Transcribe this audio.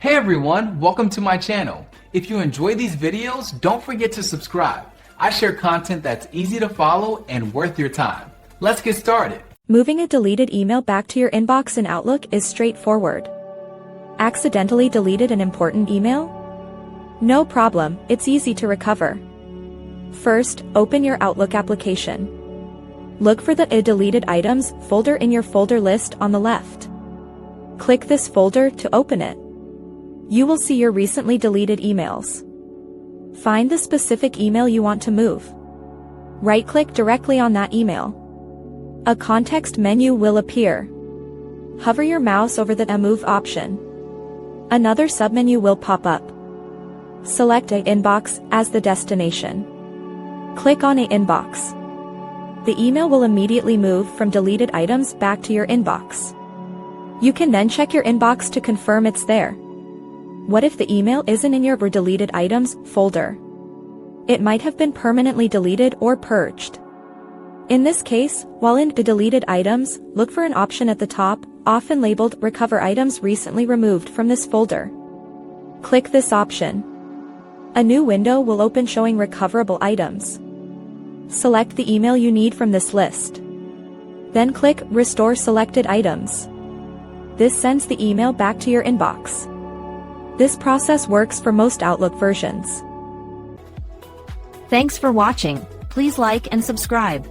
Hey everyone, welcome to my channel. If you enjoy these videos, don't forget to subscribe. I share content that's easy to follow and worth your time. Let's get started. Moving a deleted email back to your inbox in Outlook is straightforward. Accidentally deleted an important email? No problem, it's easy to recover. First, open your Outlook application. Look for the Deleted Items folder in your folder list on the left. Click this folder to open it. You will see your recently deleted emails. Find the specific email you want to move. Right-click directly on that email. A context menu will appear. Hover your mouse over the Move option. Another submenu will pop up. Select a inbox as the destination. Click on a inbox. The email will immediately move from deleted items back to your inbox. You can then check your inbox to confirm it's there. What if the email isn't in your deleted items folder? It might have been permanently deleted or purged. In this case, while in the deleted items, look for an option at the top, often labeled Recover Items Recently Removed from this folder. Click this option. A new window will open showing recoverable items. Select the email you need from this list. Then click Restore Selected Items. This sends the email back to your inbox. This process works for most Outlook versions. Thanks for watching. Please like and subscribe.